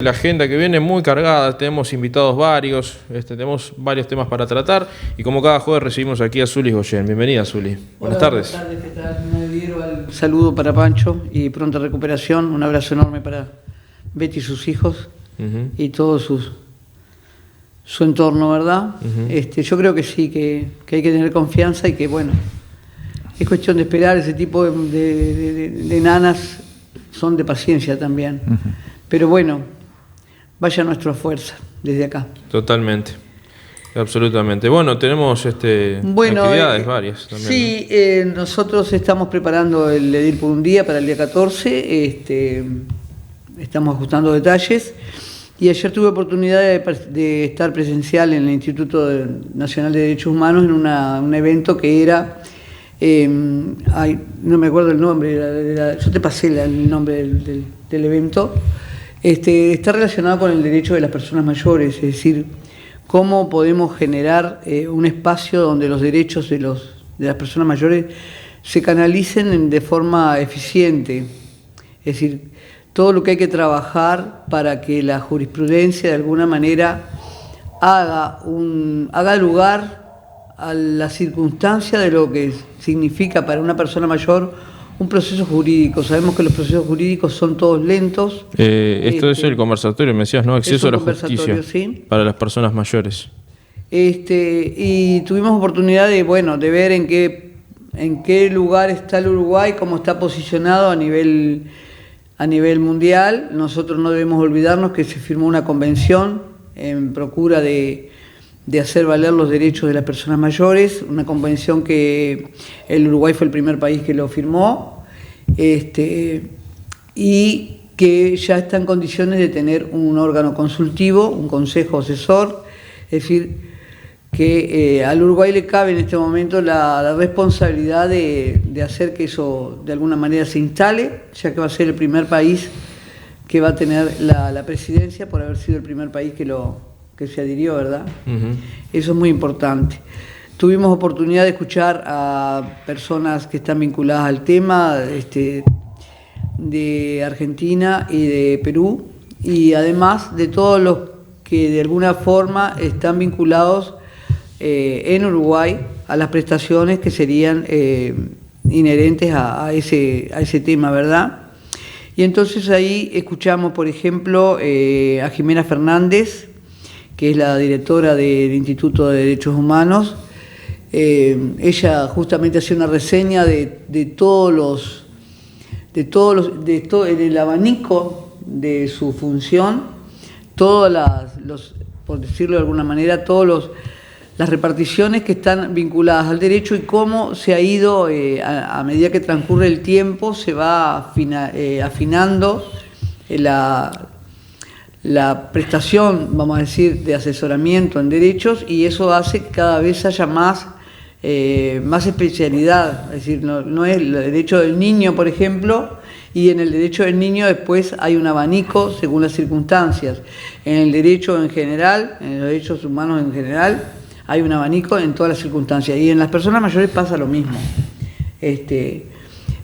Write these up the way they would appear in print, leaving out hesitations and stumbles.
La agenda que viene muy cargada, tenemos invitados varios, tenemos varios temas para tratar y como cada jueves recibimos aquí a Zuli Goyen. Bienvenida, Zuli. Buenas tardes. Buenas tardes, ¿qué tal? Me adhiero al saludo para Pancho y pronta recuperación. Un abrazo enorme para Betty y sus hijos y todo su entorno, ¿verdad? Yo creo que sí, que hay que tener confianza y que, bueno, es cuestión de esperar. Ese tipo de nanas son de paciencia también. Pero bueno, vaya nuestra fuerza desde acá. Totalmente, absolutamente. Bueno, tenemos actividades varias también. Sí, ¿no? Nosotros estamos preparando el Edil por un día para el día 14, estamos ajustando detalles y ayer tuve oportunidad de estar presencial en el Instituto Nacional de Derechos Humanos en un evento que era, no me acuerdo el nombre, yo te pasé el nombre del evento. Está relacionado con el derecho de las personas mayores, es decir, cómo podemos generar un espacio donde los derechos de las personas mayores se canalicen de forma eficiente. Es decir, todo lo que hay que trabajar para que la jurisprudencia de alguna manera haga lugar a la circunstancia de lo que significa para una persona mayor un proceso jurídico. Sabemos que los procesos jurídicos son todos lentos. Esto es el conversatorio, me decías, ¿no? Acceso a la justicia, ¿sí?, para las personas mayores. Y tuvimos oportunidad de ver en qué lugar está el Uruguay, cómo está posicionado a nivel mundial. Nosotros no debemos olvidarnos que se firmó una convención en procura de hacer valer los derechos de las personas mayores, una convención que el Uruguay fue el primer país que lo firmó, y que ya está en condiciones de tener un órgano consultivo, un consejo asesor. Es decir, que al Uruguay le cabe en este momento la responsabilidad de hacer que eso de alguna manera se instale, ya que va a ser el primer país que va a tener la presidencia por haber sido el primer país que se adhirió, ¿verdad? Eso es muy importante. Tuvimos oportunidad de escuchar a personas que están vinculadas al tema, de Argentina y de Perú, y además de todos los que de alguna forma están vinculados en Uruguay a las prestaciones que serían inherentes a ese tema, ¿verdad? Y entonces ahí escuchamos, por ejemplo, a Jimena Fernández, que es la directora del Instituto de Derechos Humanos. Ella justamente hacía una reseña de todo el abanico de su función, por decirlo de alguna manera, las reparticiones que están vinculadas al derecho y cómo se ha ido, a medida que transcurre el tiempo, se va afinando la prestación, vamos a decir, de asesoramiento en derechos, y eso hace que cada vez haya más especialidad. Es decir, no es el derecho del niño, por ejemplo, y en el derecho del niño después hay un abanico según las circunstancias. En el derecho en general, en los derechos humanos en general, hay un abanico en todas las circunstancias, y en las personas mayores pasa lo mismo. Es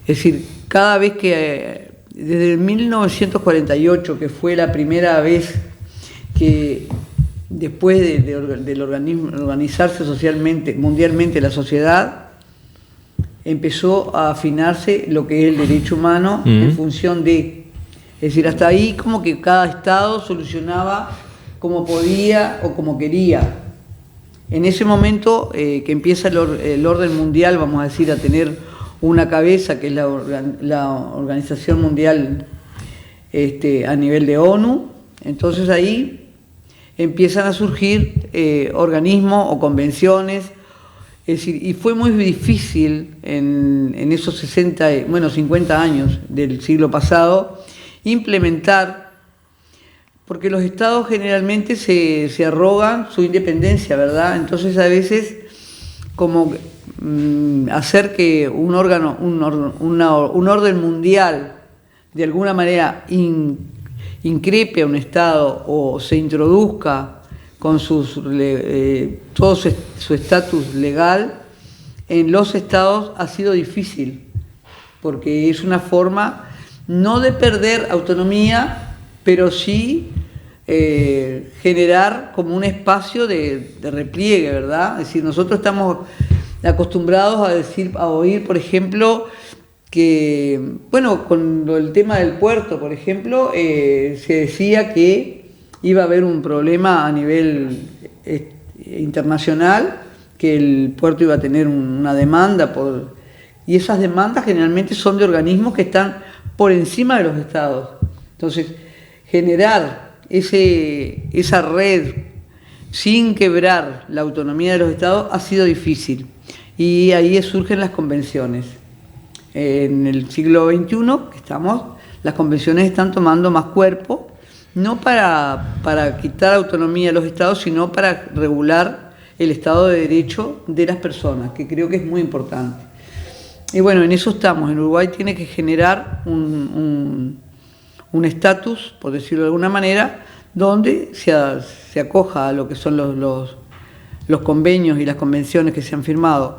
decir, cada vez que desde 1948, que fue la primera vez que, después del organizarse socialmente, mundialmente la sociedad, empezó a afinarse lo que es el derecho humano en función de... Es decir, hasta ahí como que cada Estado solucionaba como podía o como quería. En ese momento que empieza el orden mundial, vamos a decir, a tener una cabeza, que es la Organización Mundial a nivel de ONU, entonces ahí empiezan a surgir organismos o convenciones. Es decir, y fue muy difícil en esos 50 años del siglo pasado implementar, porque los estados generalmente se arrogan su independencia, ¿verdad? Entonces a veces como hacer que un orden mundial de alguna manera increpe a un Estado o se introduzca con todo su estatus legal en los Estados ha sido difícil, porque es una forma no de perder autonomía, pero sí generar como un espacio de repliegue, ¿verdad? Es decir, nosotros estamos acostumbrados a oír, por ejemplo, que, bueno, con el tema del puerto, por ejemplo, se decía que iba a haber un problema a nivel internacional, que el puerto iba a tener una demanda y esas demandas generalmente son de organismos que están por encima de los estados. Entonces, generar esa red sin quebrar la autonomía de los estados ha sido difícil, y ahí surgen las convenciones. En el siglo XXI que estamos, las convenciones están tomando más cuerpo, no para quitar autonomía a los estados, sino para regular el Estado de Derecho de las personas, que creo que es muy importante. Y bueno, en eso estamos. En Uruguay tiene que generar un estatus, por decirlo de alguna manera, donde se acoja a lo que son los convenios y las convenciones que se han firmado.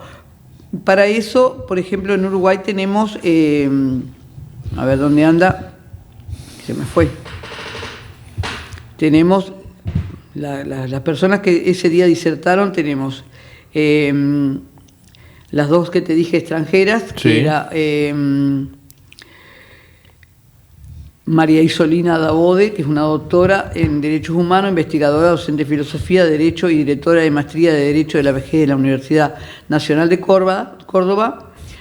Para eso, por ejemplo, en Uruguay tenemos, a ver dónde anda, se me fue, tenemos las personas que ese día disertaron, tenemos las dos que te dije extranjeras, sí, que era María Isolina Dabode, que es una doctora en Derechos Humanos, investigadora, docente de Filosofía, Derecho y directora de Maestría de Derecho de la Vejez de la Universidad Nacional de Córdoba,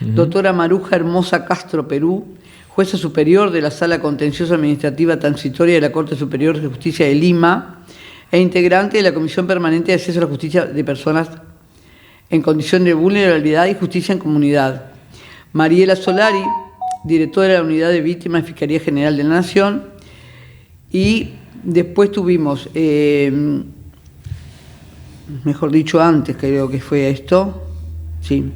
doctora Maruja Hermosa Castro, Perú, jueza superior de la Sala Contencioso Administrativa Transitoria de la Corte Superior de Justicia de Lima e integrante de la Comisión Permanente de Acceso a la Justicia de Personas en Condición de Vulnerabilidad y Justicia en Comunidad. Mariela Solari, directora de la Unidad de Víctimas de Fiscalía General de la Nación. Y después tuvimos, mejor dicho, antes creo que fue esto, sí.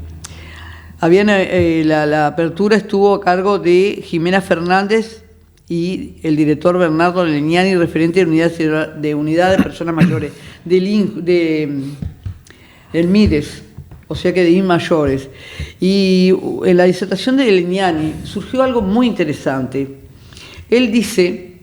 La apertura estuvo a cargo de Jimena Fernández y el director Bernardo Legnani, referente de Unidad de Personas Mayores, del MIDES, o sea que de mayores. Y en la disertación de Legnani surgió algo muy interesante. Él dice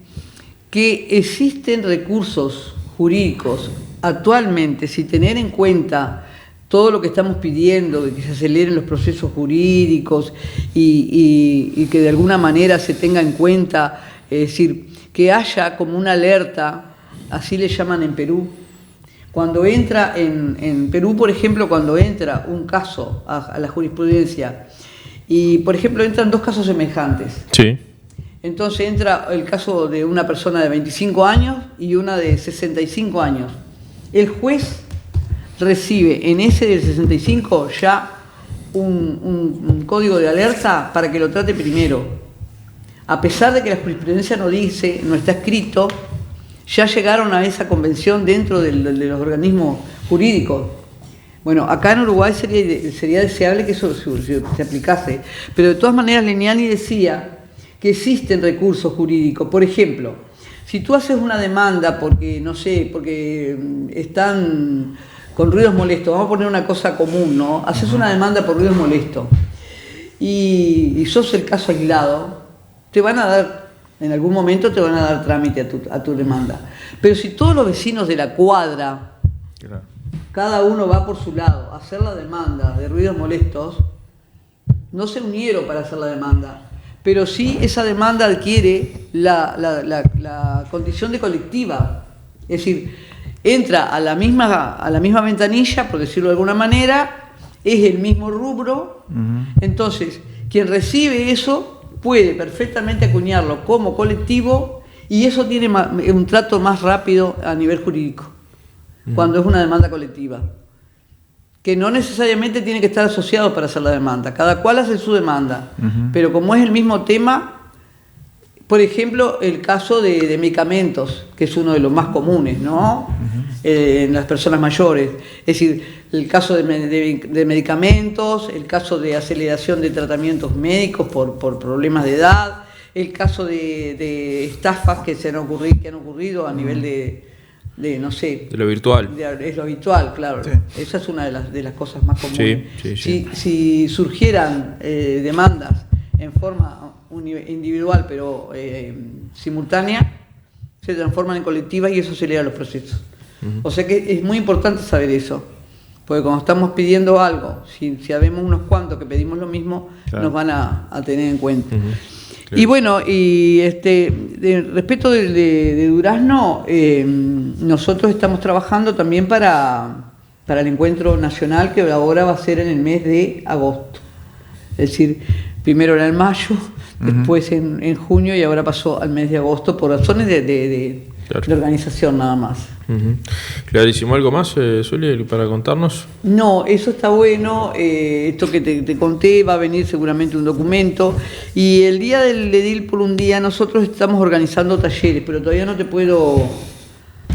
que existen recursos jurídicos actualmente, sin tener en cuenta todo lo que estamos pidiendo, de que se aceleren los procesos jurídicos y que de alguna manera se tenga en cuenta, es decir, que haya como una alerta, así le llaman en Perú. Cuando entra en Perú, por ejemplo, cuando entra un caso a la jurisprudencia y, por ejemplo, entran dos casos semejantes. Sí. Entonces entra el caso de una persona de 25 años y una de 65 años. El juez recibe en ese de 65 ya un código de alerta para que lo trate primero. A pesar de que la jurisprudencia no dice, no está escrito, ya llegaron a esa convención dentro de los organismos jurídicos. Bueno, acá en Uruguay sería deseable que eso se aplicase, pero de todas maneras Legnani decía que existen recursos jurídicos. Por ejemplo, si tú haces una demanda porque, no sé, porque están con ruidos molestos, vamos a poner una cosa común, ¿no? Haces una demanda por ruidos molestos y sos el caso aislado, te van a dar, en algún momento te van a dar trámite a tu demanda. Pero si todos los vecinos de la cuadra, claro, cada uno va por su lado a hacer la demanda de ruidos molestos, no se unieron para hacer la demanda, pero sí esa demanda adquiere la condición de colectiva. Es decir, entra a la misma ventanilla, por decirlo de alguna manera, es el mismo rubro, entonces quien recibe eso puede perfectamente acuñarlo como colectivo y eso tiene un trato más rápido a nivel jurídico, cuando es una demanda colectiva, que no necesariamente tiene que estar asociado para hacer la demanda, cada cual hace su demanda, pero como es el mismo tema. Por ejemplo, el caso de medicamentos, que es uno de los más comunes, ¿no? En las personas mayores. Es decir, el caso de medicamentos, el caso de aceleración de tratamientos médicos por problemas de edad, el caso de estafas que han ocurrido a nivel de no sé. De lo virtual. Es lo virtual, claro. Sí. Esa es una de las cosas más comunes. Sí. Si surgieran demandas en forma individual pero simultánea, se transforman en colectivas y eso acelera los procesos. O sea que es muy importante saber eso, porque cuando estamos pidiendo algo, si sabemos unos cuantos que pedimos lo mismo, nos van a tener en cuenta. Claro. Y bueno, y respecto de Durazno, nosotros estamos trabajando también para el encuentro nacional que ahora va a ser en el mes de agosto. Es decir, primero era en mayo, después en junio y ahora pasó al mes de agosto por razones de organización nada más. Clarísimo. ¿Algo más, Zuli, para contarnos? No, eso está bueno. Esto que te conté, va a venir seguramente un documento. Y el día del edil por un día, nosotros estamos organizando talleres, pero todavía no te puedo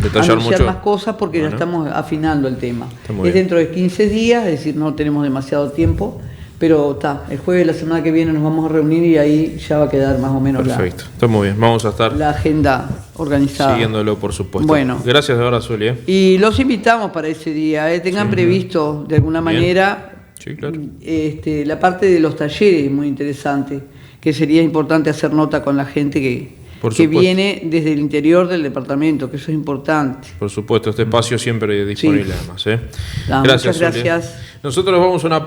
detallar anunciar mucho más cosas porque ya estamos afinando el tema. Es dentro de 15 días, es decir, no tenemos demasiado tiempo. Pero el jueves de la semana que viene nos vamos a reunir y ahí ya va a quedar más o menos perfecto. Está muy bien. Vamos a estar la agenda organizada. Siguiéndolo, por supuesto. Bueno. Gracias de verdad, Zuli. Y los invitamos para ese día. Tengan previsto de alguna manera claro. La parte de los talleres es muy interesante, que sería importante hacer nota con la gente que viene desde el interior del departamento, que eso es importante. Por supuesto, este espacio siempre disponible además. Muchas gracias. Nosotros vamos a una